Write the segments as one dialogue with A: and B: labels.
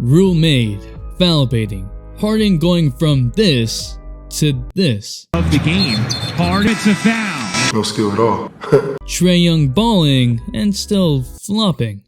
A: Rule made. Foul baiting. Harden going from this to this.
B: Of the game. Harden, it's a foul.
C: No skill at all.
A: Trae Young balling and still flopping.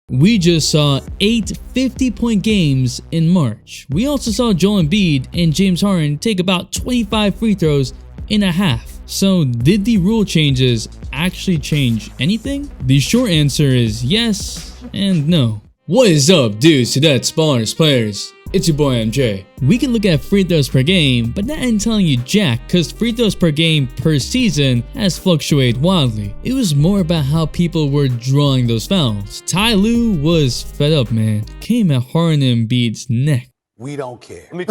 A: We just saw 8 50-point games in March. We also saw Joel Embiid and James Harden take about 25 free throws in a half. So did the rule changes actually change anything? The short answer is yes and no. What is up, dudes to that spawners players? It's your boy MJ. We can look at free throws per game, but that ain't telling you jack, cause free throws per game per season has fluctuated wildly. It was more about how people were drawing those fouls. Ty Lue was fed up, man. Came at Harden and Embiid's neck.
D: We don't care.
E: Let me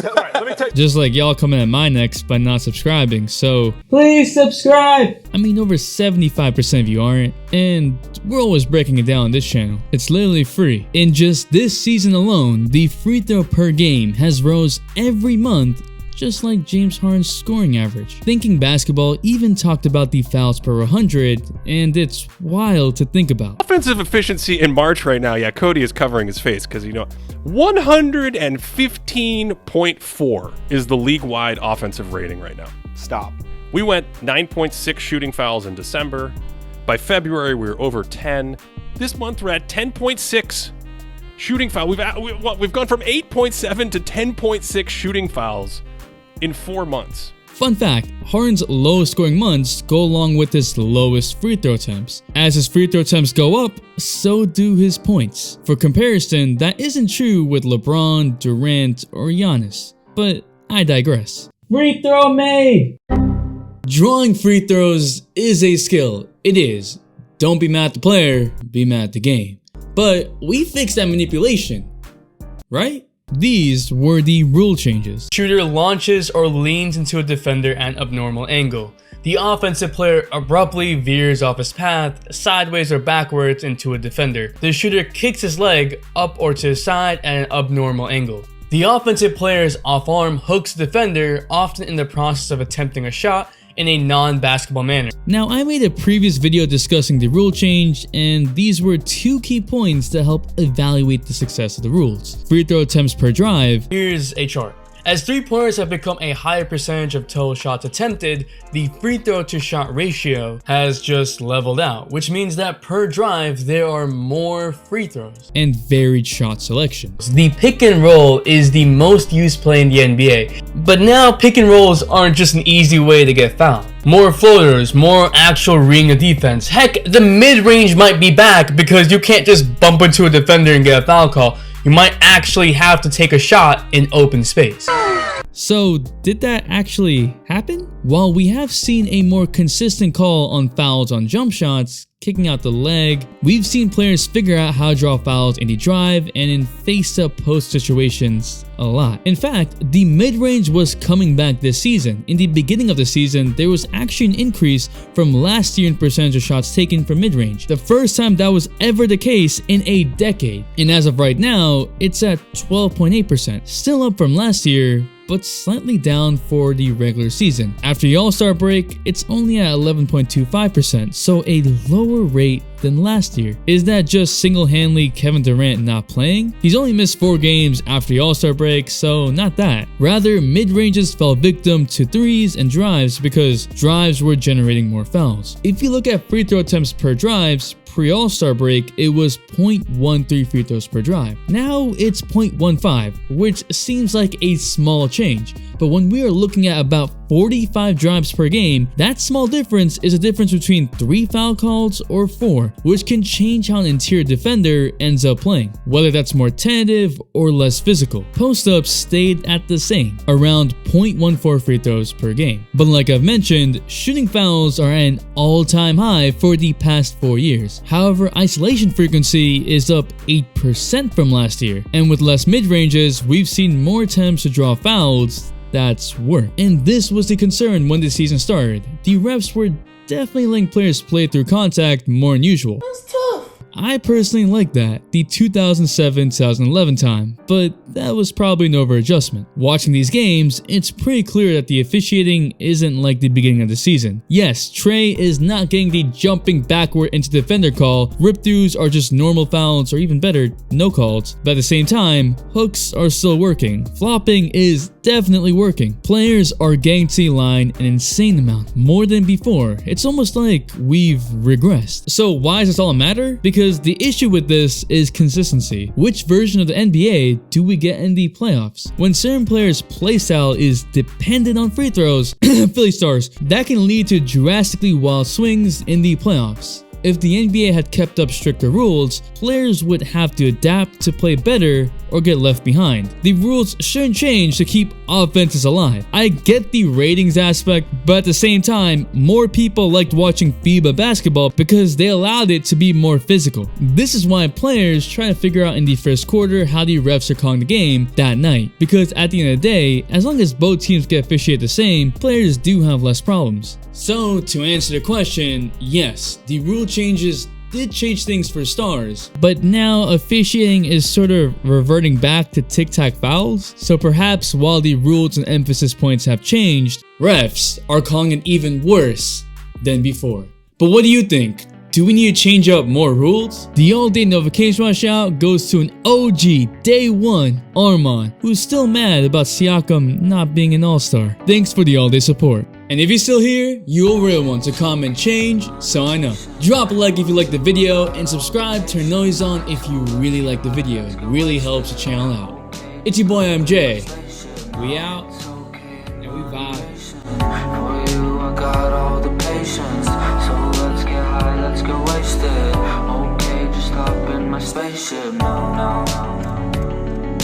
E: tell you.
A: Just like y'all coming at my necks by not subscribing, so
F: please subscribe!
A: I mean, over 75% of you aren't, and we're always breaking it down on this channel. It's literally free. In just this season alone, the free throw per game has rose every month, just like James Harden's scoring average. Thinking Basketball even talked about the fouls per 100, and it's wild to think about.
E: Offensive efficiency in March right now, yeah, Cody is covering his face because, 115.4 is the league-wide offensive rating right now.
D: Stop.
E: We went 9.6 shooting fouls in December. By February, we were over 10. This month, we're at 10.6 shooting foul. We've gone from 8.7 to 10.6 shooting fouls in 4 months.
A: Fun fact, Harden's lowest scoring months go along with his lowest free throw attempts. As his free throw attempts go up, so do his points. For comparison, that isn't true with LeBron, Durant, or Giannis. But I digress.
F: Free throw made!
A: Drawing free throws is a skill. It is. Don't be mad at the player, be mad at the game. But we fixed that manipulation, right? These were the rule changes.
F: Shooter launches or leans into a defender at an abnormal angle. The offensive player abruptly veers off his path, sideways or backwards into a defender. The shooter kicks his leg up or to his side at an abnormal angle. The offensive player's off arm hooks the defender, often in the process of attempting a shot, in a non-basketball manner.
A: Now, I made a previous video discussing the rule change, and these were 2 key points to help evaluate the success of the rules. Free throw attempts per drive.
F: Here's a chart. As three-pointers have become a higher percentage of total shots attempted, the free throw to shot ratio has just leveled out, which means that per drive, there are more free throws.
A: And varied shot selections.
F: The pick and roll is the most used play in the NBA, but now pick and rolls aren't just an easy way to get fouled. More floaters, more actual reading of defense. Heck, the mid-range might be back because you can't just bump into a defender and get a foul call. You might actually have to take a shot in open space.
A: So, did that actually happen? While we have seen a more consistent call on fouls on jump shots, kicking out the leg, we've seen players figure out how to draw fouls in the drive and in face-up post situations a lot. In fact, the mid-range was coming back this season. In the beginning of the season, there was actually an increase from last year in percentage of shots taken from mid-range. The first time that was ever the case in a decade. And as of right now, it's at 12.8%. Still up from last year, but slightly down for the regular season. After the All-Star break, it's only at 11.25%, so a lower rate than last year. Is that just single-handedly Kevin Durant not playing? He's only missed 4 games after the All-Star break, so not that. Rather, mid-ranges fell victim to threes and drives because drives were generating more fouls. If you look at free throw attempts per drives, pre-All-Star break, it was 0.13 free throws per drive. Now it's 0.15, which seems like a small change. But when we are looking at about 45 drives per game, that small difference is a difference between 3 foul calls or 4, which can change how an interior defender ends up playing, whether that's more tentative or less physical. Post-ups stayed at the same, around 0.14 free throws per game. But like I've mentioned, shooting fouls are at an all-time high for the past 4 years. However, isolation frequency is up 8% from last year, and with less mid-ranges, we've seen more attempts to draw fouls that's work. And this was the concern when the season started. The refs were definitely letting players play through contact more than usual.
F: That's tough.
A: I personally like that, the 2007-2011 time, but that was probably an overadjustment. Watching these games, it's pretty clear that the officiating isn't like the beginning of the season. Yes, Trae is not getting the jumping backward into defender call, rip-throughs are just normal fouls, or even better, no calls, but at the same time, hooks are still working. Flopping is definitely working. Players are getting to the line an insane amount, more than before. It's almost like we've regressed. So why does this all matter? Because the issue with this is consistency. Which version of the NBA do we get in the playoffs? When certain players' playstyle is dependent on free throws, Philly stars, that can lead to drastically wild swings in the playoffs. If the NBA had kept up stricter rules, players would have to adapt to play better or get left behind. The rules shouldn't change to keep offenses alive. I get the ratings aspect, but at the same time, more people liked watching FIBA basketball because they allowed it to be more physical. This is why players try to figure out in the first quarter how the refs are calling the game that night. Because at the end of the day, as long as both teams get officiated the same, players do have less problems. So to answer the question, yes, the rule changes did change things for stars, but now officiating is sort of reverting back to tic-tac fouls. So perhaps while the rules and emphasis points have changed, refs are calling it even worse than before. But what do you think? Do we need to change up more rules? The all-day notification rush out goes to an OG day one, Armand, who's still mad about Siakam not being an all-star. Thanks for the all-day support. And if you're still here, you'll really want to comment change, so I know. Drop a like if you like the video, and subscribe, turn noise on if you really like the video. It really helps the channel out. It's your boy MJ. We out, and we vibe.
C: For you, I got all the patience. So let's get high, let's get wasted. Okay, just hop in my spaceship. No, no, no, no.